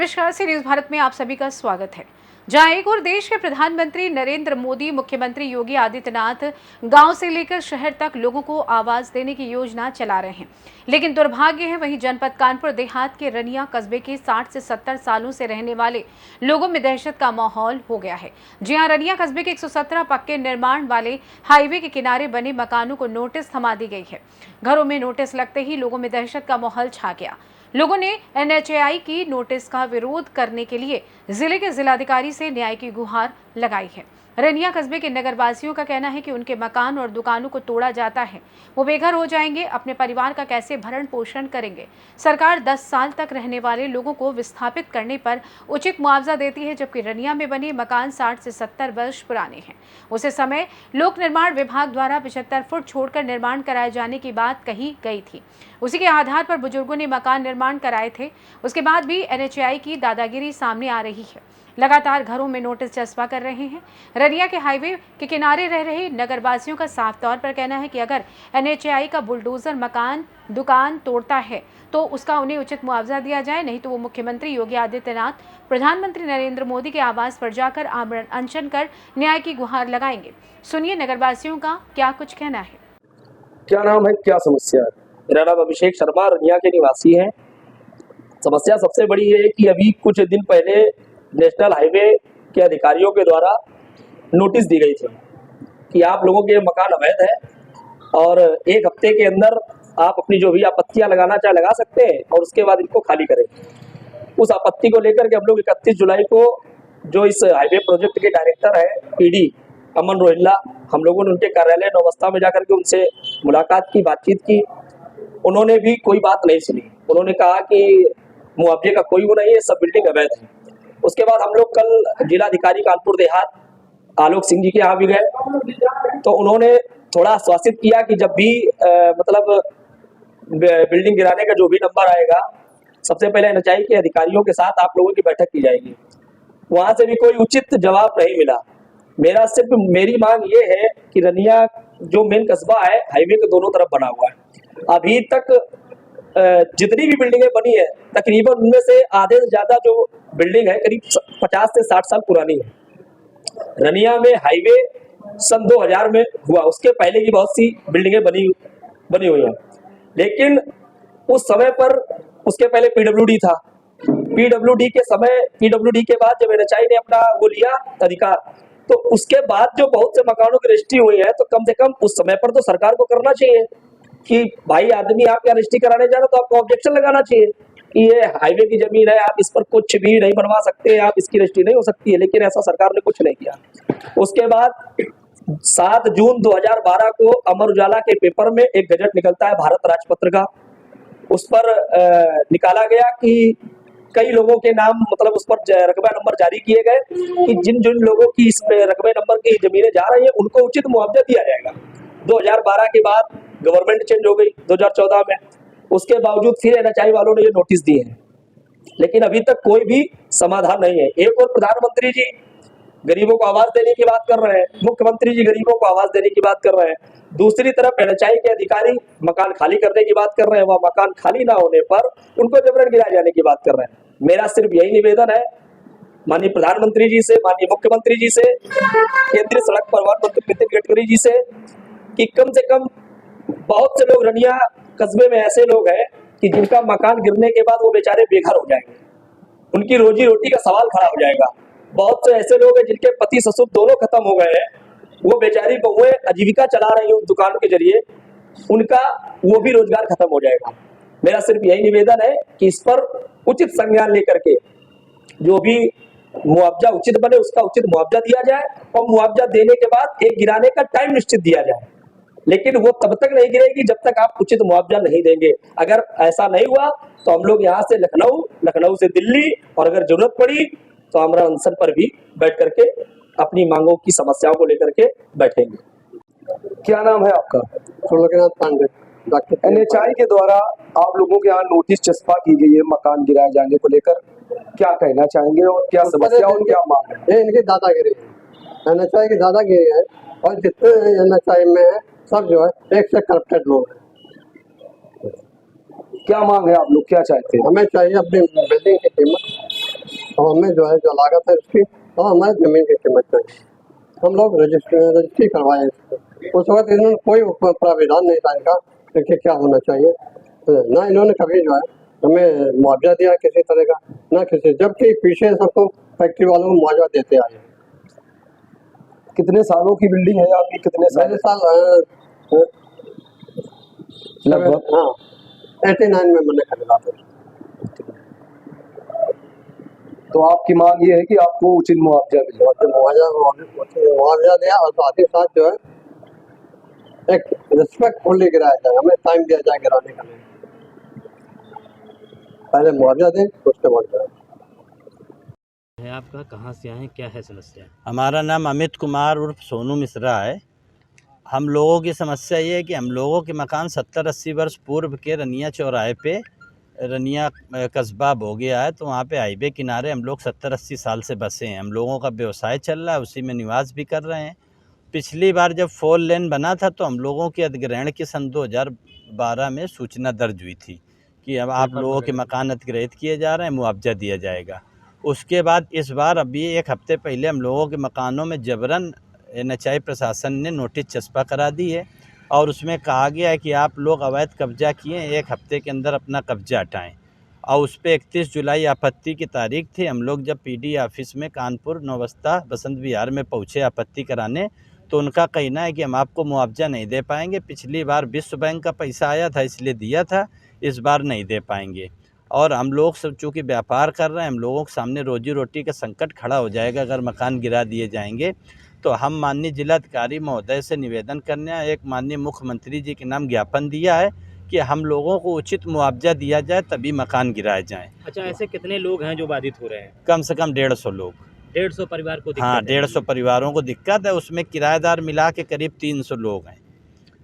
नमस्कार, सी न्यूज भारत में आप सभी का स्वागत है। जहां एक और देश के प्रधानमंत्री नरेंद्र मोदी, मुख्यमंत्री योगी आदित्यनाथ गांव से लेकर शहर तक लोगों को आवाज देने की योजना चला रहे हैं, लेकिन दुर्भाग्य है वहीं जनपद कानपुर देहात के रनिया कस्बे के 60 से 70 सालों से रहने वाले लोगों में दहशत का माहौल हो गया है। जी हां, रनिया कस्बे के 117 पक्के निर्माण वाले हाईवे के किनारे बने मकानों को नोटिस थमा दी गई है। घरों में नोटिस लगते ही लोगों में दहशत का माहौल छा गया। लोगों ने एनएचएआई की नोटिस का विरोध करने के लिए जिले के जिलाधिकारी से न्याय की गुहार लगाई है। रनिया कस्बे के नगरवासियों का कहना है कि उनके मकान और दुकानों को तोड़ा जाता है, वो बेघर हो जाएंगे, अपने परिवार का कैसे भरण पोषण करेंगे। सरकार 10 साल तक रहने वाले लोगों को विस्थापित करने पर उचित मुआवजा देती है, जबकि रनिया में बने मकान 60 से 70 वर्ष पुराने हैं। उसी समय लोक निर्माण विभाग द्वारा 75 फुट छोड़कर निर्माण कराए जाने की बात कही गई थी। उसी के आधार पर बुजुर्गों ने मकान निर्माण कराए थे। उसके बाद भी एनएचएआई की दादागिरी सामने आ रही है। लगातार घरों में नोटिस चस्पा कर रहे हैं। रनिया के हाईवे के किनारे रह रहे नगरवासियों का साफ तौर पर कहना है कि अगर एनएचएआई का बुलडोजर मकान दुकान तोड़ता है तो उसका उन्हें उचित मुआवजा दिया जाए, नहीं तो वो मुख्यमंत्री योगी आदित्यनाथ, प्रधानमंत्री नरेंद्र मोदी के आवास पर जाकर आमरण अनशन कर न्याय की गुहार लगाएंगे। सुनिए नगरवासियों का क्या कुछ कहना है। क्या नाम है, क्या समस्या है? मेरा नाम अभिषेक शर्मा, रनिया के निवासी हैं। समस्या सबसे बड़ी है कि अभी कुछ दिन पहले नेशनल हाईवे के अधिकारियों के द्वारा नोटिस दी गई थी कि आप लोगों के मकान अवैध है और 1 हफ्ते के अंदर आप अपनी जो भी आपत्तियां लगाना चाहे लगा सकते हैं और उसके बाद इनको खाली करें। उस आपत्ति को लेकर के हम लोग 31 जुलाई को जो इस हाईवे प्रोजेक्ट के डायरेक्टर है पीडी अमन रोहिल्ला, हम लोगों ने उनके कार्यालय नौबस्ता में जाकर के उनसे मुलाकात की, बातचीत की। उन्होंने भी कोई बात नहीं सुनी। उन्होंने कहा कि मुआवजे का कोई वो नहीं है, सब बिल्डिंग अवैध है। उसके बाद हम लोग कल जिलाधिकारी कानपुर देहात आलोक सिंह जी के यहाँ भी गए, तो उन्होंने थोड़ा आश्वासित किया कि जब भी मतलब बिल्डिंग गिराने का जो भी नंबर आएगा, सबसे पहले एनएचएआई के अधिकारियों के साथ आप लोगों की बैठक की जाएगी। वहां से भी कोई उचित जवाब नहीं मिला। मेरी मांग ये है कि रनिया जो मेन कस्बा है हाईवे के दोनों तरफ बना हुआ है, अभी तक जितनी भी बिल्डिंगें बनी है तकरीबन उनमें से आधे से ज्यादा जो बिल्डिंग है करीब 50 से 60 साल पुरानी है। रनिया में हाईवे सन 2000 में हुआ, उसके पहले की बहुत सी बिल्डिंगें बनी हुई हैं, लेकिन उस समय पर उसके पहले पीडब्ल्यूडी था। पीडब्ल्यूडी के बाद जब एनएचएआई ने अपना वो लिया अधिकार, तो उसके बाद जो बहुत से मकानों की रजिस्ट्री हुई है, तो कम से कम उस समय पर तो सरकार को करना चाहिए कि भाई आदमी आप यहाँ रजिस्ट्री कराने जा रहे हो तो आपको ऑब्जेक्शन लगाना चाहिए कि ये हाईवे की जमीन है, आप इस पर कुछ भी नहीं बनवा सकते, आप इसकी रजिस्ट्री नहीं हो सकती है। लेकिन ऐसा सरकार ने कुछ नहीं किया। उसके बाद 7 जून 2012 को अमर उजाला के पेपर में एक गजट निकलता है भारत राजपत्र का। उस पर निकाला गया कि कई लोगों के नाम मतलब उस पर रकबा नंबर जारी किए गए कि जिन जिन लोगों की इस रकबे नंबर की जमीनें जा रही है उनको उचित मुआवजा दिया जाएगा। 2012 के बाद गवर्नमेंट चेंज हो गई 2014 में, उसके बावजूद फिर एनएचएआई वालों ने ये नोटिस दिए हैं, लेकिन अभी तक कोई भी समाधान नहीं है। एक और प्रधानमंत्री जी गरीबों को आवाज देने की बात कर रहे हैं, मुख्यमंत्री जी गरीबों को आवाज देने की बात कर रहे हैं, दूसरी तरफ एनएचएआई के अधिकारी मकान खाली करने की बात कर रहे हैं, वह मकान खाली ना होने पर उनको जबरन गिराए जाने की बात कर रहे हैं। मेरा सिर्फ यही निवेदन है माननीय प्रधानमंत्री जी से, माननीय मुख्यमंत्री जी से, केंद्रीय सड़क परिवहन मंत्री नितिन गडकरी जी से कि कम से कम बहुत से लोग रनिया कस्बे में ऐसे लोग हैं कि जिनका मकान गिरने के बाद वो बेचारे बेघर हो जाएंगे, उनकी रोजी रोटी का सवाल खड़ा हो जाएगा। बहुत से ऐसे लोग हैं जिनके पति ससुर दोनों खत्म हो गए हैं, वो बेचारी बहुएं आजीविका चला रही है उस दुकान के जरिए, उनका वो भी रोजगार खत्म हो जाएगा। मेरा सिर्फ यही निवेदन है कि इस पर उचित संज्ञान लेकर के जो भी मुआवजा उचित बने उसका उचित मुआवजा दिया जाए और मुआवजा देने के बाद एक गिराने का टाइम निश्चित दिया जाए, लेकिन वो तब तक नहीं गिरेगी जब तक आप उचित मुआवजा नहीं देंगे। अगर ऐसा नहीं हुआ तो हम लोग यहाँ से लखनऊ से दिल्ली और अगर जरूरत पड़ी तो आमरण अनशन पर भी बैठ करके अपनी मांगों की समस्याओं को लेकर के बैठेंगे। क्या नाम है आपका? लोकनाथ पांडे। डॉक्टर एनएचएआई के द्वारा आप लोगों के यहाँ नोटिस चस्पा की गई है मकान गिराए जाने को लेकर, क्या कहना चाहेंगे और क्या समस्या और क्या मांग है? ये इनकी दादागिरी है, एनएचएआई की दादागिरी है और जितने एनएचएआई में है सब जो है एक से करप्टेड लोग हैं। क्या मांग है, आप लोग क्या चाहते हैं? हमें चाहिए अपनी बिल्डिंग की कीमत तो हमें जो है जो लागत है उसकी तो हमें ज़मीन की कीमत चाहिए। हम लोग रजिस्ट्री करवाए इसको। उस वक्त इन्होंने कोई प्राविधान नहीं था इनका कि क्या होना चाहिए, ना इन्होंने कभी जो है हमें मुआवजा दिया किसी तरह का, ना किसी, जबकि पीछे सबको फैक्ट्री वालों को मुआवजा देते आए। कितने सालों की बिल्डिंग है आपकी, कितने साल? मेरे साल लगभग? हाँ 89 में मैंने खरीदा था। तो आपकी मांग ये है कि आपको उचित मुआवजा मिले। मुआवजा दिया और साथ ही साथ जो है एक रिस्पेक्टफुली गिराया जाए, हमें टाइम दिया जाए गिराने का लिए। पहले मुआवजा दें उसके बाद गिराएं। है आपका, कहाँ से आए, क्या है समस्या? हमारा नाम अमित कुमार उर्फ सोनू मिश्रा है। हम लोगों की समस्या ये है कि हम लोगों के मकान 70-80 वर्ष पूर्व के रनिया चौराहे पे, रनिया कस्बा हो गया है, तो वहाँ पे हाईवे किनारे हम लोग 70-80 साल से बसे हैं। हम लोगों का व्यवसाय चल रहा है, उसी में निवास भी कर रहे हैं। पिछली बार जब 4 लेन बना था तो हम लोगों के अधिग्रहण की सन 2012 में सूचना दर्ज हुई थी कि अब आप लोगों के मकान अधिग्रहित किए जा रहे हैं, मुआवजा दिया जाएगा। उसके बाद इस बार अभी 1 हफ्ते पहले हम लोगों के मकानों में जबरन NHI प्रशासन ने नोटिस चस्पा करा दी है और उसमें कहा गया है कि आप लोग अवैध कब्जा किए, 1 हफ्ते के अंदर अपना कब्जा हटाएं। और उस पर 31 जुलाई आपत्ति की तारीख थी। हम लोग जब PD ऑफिस में कानपुर नौबस्ता बसंत विहार में पहुँचे आपत्ति कराने, तो उनका कहना है कि हम आपको मुआवजा नहीं दे पाएंगे। पिछली बार विश्व बैंक का पैसा आया था इसलिए दिया था, इस बार नहीं दे पाएंगे। और हम लोग सब चूँकि व्यापार कर रहे हैं, हम लोगों के सामने रोजी रोटी का संकट खड़ा हो जाएगा अगर मकान गिरा दिए जाएंगे। तो हम माननीय जिलाधिकारी महोदय से निवेदन करने आए, एक माननीय मुख्यमंत्री जी के नाम ज्ञापन दिया है कि हम लोगों को उचित मुआवजा दिया जाए तभी मकान गिराए जाएँ। अच्छा, ऐसे कितने लोग हैं जो बाधित हो रहे हैं? कम से कम 150 लोग। 150 परिवार को दिक्कत हाँ, है? 150 परिवारों को दिक्कत है। उसमें किराएदार मिला के करीब 300 लोग हैं।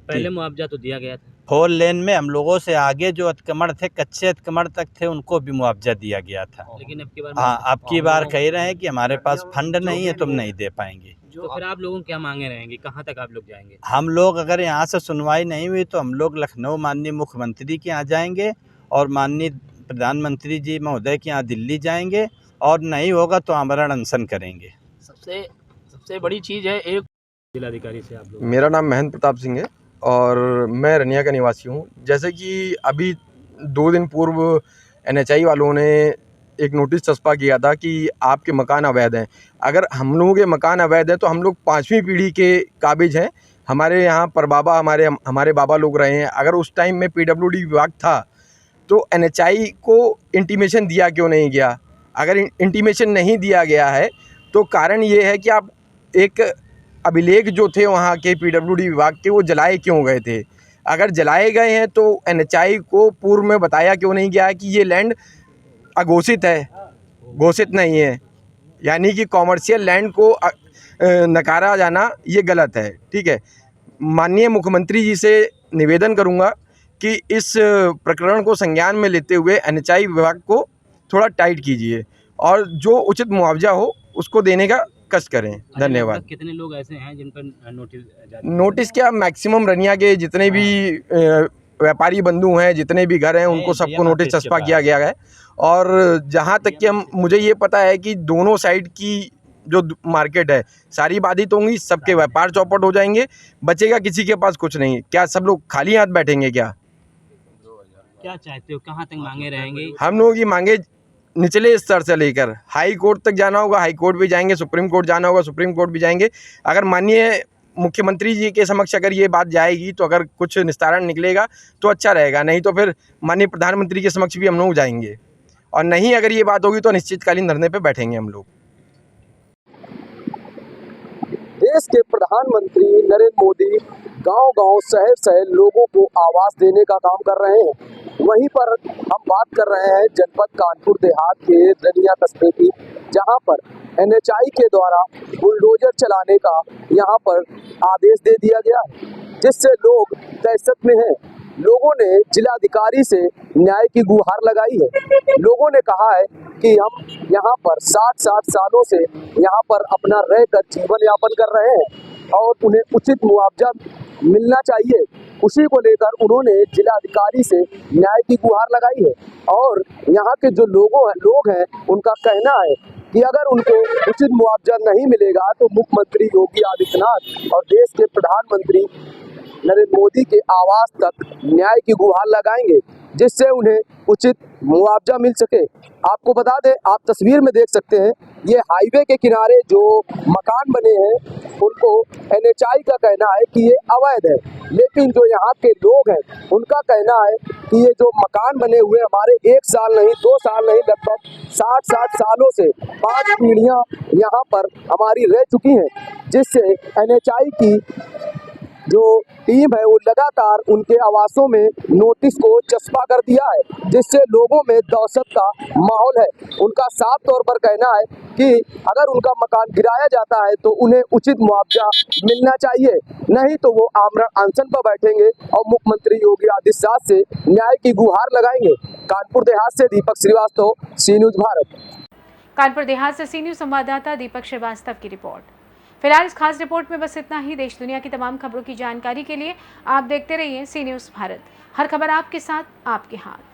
पहले मुआवजा तो दिया गया था। 4 लेन में हम लोगों से आगे जो अतिक्रमण थे, कच्चे अतिक्रमण तक थे, उनको भी मुआवजा दिया गया था। लेकिन अब की बार हाँ, अब की बार कह रहे हैं कि हमारे पास फंड नहीं है, तुम नहीं दे पाएंगे। तो फिर आप लोगों क्या मांगे रहेंगी, कहाँ तक आप लोग जाएंगे? हम लोग अगर यहाँ से सुनवाई नहीं हुई तो हम लोग लखनऊ माननीय मुख्यमंत्री के यहाँ जाएंगे और माननीय प्रधानमंत्री जी महोदय के यहाँ दिल्ली जाएंगे, और नहीं होगा तो आमरण अनशन करेंगे। सबसे बड़ी चीज़ है, एक जिलाधिकारी से आप लोग। मेरा नाम महेंद्र प्रताप सिंह है और मैं रनिया का निवासी हूँ। जैसे कि अभी 2 दिन पूर्व NHI वालों ने एक नोटिस चस्पा किया था कि आपके मकान अवैध हैं। अगर हम लोगों के मकान अवैध हैं तो हम लोग 5वीं पीढ़ी के काबिज हैं। हमारे यहाँ परबाबा हमारे बाबा लोग रहे हैं। अगर उस टाइम में PWD विभाग था तो NHI को इंटीमेशन दिया क्यों नहीं गया? अगर इंटीमेशन नहीं दिया गया है तो कारण ये है कि आप एक अभिलेख जो थे वहाँ के PWD विभाग के, वो जलाए क्यों गए थे? अगर जलाए गए हैं तो NHI को पूर्व में बताया क्यों नहीं गया है कि ये लैंड अघोषित है, घोषित नहीं है, यानी कि कॉमर्शियल लैंड को नकारा जाना ये गलत है। ठीक है, माननीय मुख्यमंत्री जी से निवेदन करूँगा कि इस प्रकरण को संज्ञान में लेते हुए NHI विभाग को थोड़ा टाइट कीजिए और जो उचित मुआवजा हो उसको देने का कष्ट करें। धन्यवाद। कितने लोग ऐसे हैं जिन पर नोटिस क्या, मैक्सिमम रनिया के जितने भी व्यापारी बंधु हैं, जितने भी घर हैं, उनको सबको नोटिस चस्पा किया गया है। और जहां तक कि मुझे ये पता है कि दोनों साइड की जो मार्केट है सारी बाधित होंगी, सबके व्यापार चौपट हो जाएंगे, बचेगा किसी के पास कुछ नहीं। क्या सब लोग खाली हाथ बैठेंगे क्या? क्या चाहते हो, कहाँ तक मांगे रहेंगे? हम लोगों की मांगे निचले स्तर से लेकर हाई कोर्ट तक जाना होगा, हाई कोर्ट भी जाएंगे, सुप्रीम कोर्ट जाना होगा, सुप्रीम कोर्ट भी जाएंगे। अगर माननीय मुख्यमंत्री जी के समक्ष अगर ये बात जाएगी तो अगर कुछ निस्तारण निकलेगा तो अच्छा रहेगा, नहीं तो फिर माननीय प्रधानमंत्री के समक्ष भी हम लोग जाएंगे, और नहीं अगर ये बात होगी तो अनिश्चितकालीन धरने पे बैठेंगे हम लोग। देश के प्रधानमंत्री नरेंद्र मोदी गांव-गांव, शहर-शहर लोगों को आवास देने का काम कर रहे हैं। वहीं पर हम बात कर रहे हैं जनपद कानपुर देहात के रनिया कस्बे की, जहां पर NHI के द्वारा बुलडोजर चलाने का यहां पर आदेश दे दिया गया है, जिससे लोग दहशत में हैं। लोगों ने जिलाधिकारी से न्याय की गुहार लगाई है। लोगों ने कहा है कि हम यहाँ पर 60-60 सालों से यहाँ पर अपना रहकर जीवन यापन कर रहे हैं और उन्हें उचित मुआवजा मिलना चाहिए, उसी को लेकर उन्होंने जिलाधिकारी से न्याय की गुहार लगाई है। और यहाँ के जो लोग हैं उनका कहना है कि अगर उनको उचित मुआवजा नहीं मिलेगा तो मुख्यमंत्री योगी आदित्यनाथ और देश के प्रधानमंत्री नरेंद्र मोदी के आवास तक न्याय की गुहार लगाएंगे, जिससे उन्हें उचित मुआवजा मिल सके। आपको बता दें, आप तस्वीर में देख सकते हैं, ये हाईवे के किनारे जो मकान बने हैं उनको NHI का कहना है कि ये अवैध है, लेकिन जो यहाँ के लोग हैं उनका कहना है कि ये जो मकान बने हुए हमारे 1 साल नहीं 2 साल नहीं लगभग 60 सालों से 5 पीढ़ियाँ यहाँ पर हमारी रह चुकी हैं, जिससे NHI की जो टीम है वो लगातार उनके आवासों में नोटिस को चस्पा कर दिया है, जिससे लोगों में दहशत का माहौल है। उनका साफ तौर पर कहना है कि अगर उनका मकान गिराया जाता है तो उन्हें उचित मुआवजा मिलना चाहिए, नहीं तो वो आमरण अनशन पर बैठेंगे और मुख्यमंत्री योगी आदित्यनाथ से न्याय की गुहार लगाएंगे। कानपुर देहात से दीपक श्रीवास्तव, सी न्यूज़ भारत। कानपुर देहात से सी न्यूज़ संवाददाता दीपक श्रीवास्तव की रिपोर्ट। फिलहाल इस खास रिपोर्ट में बस इतना ही। देश दुनिया की तमाम खबरों की जानकारी के लिए आप देखते रहिए सी न्यूज़ भारत। हर खबर आपके साथ, आपके हाथ।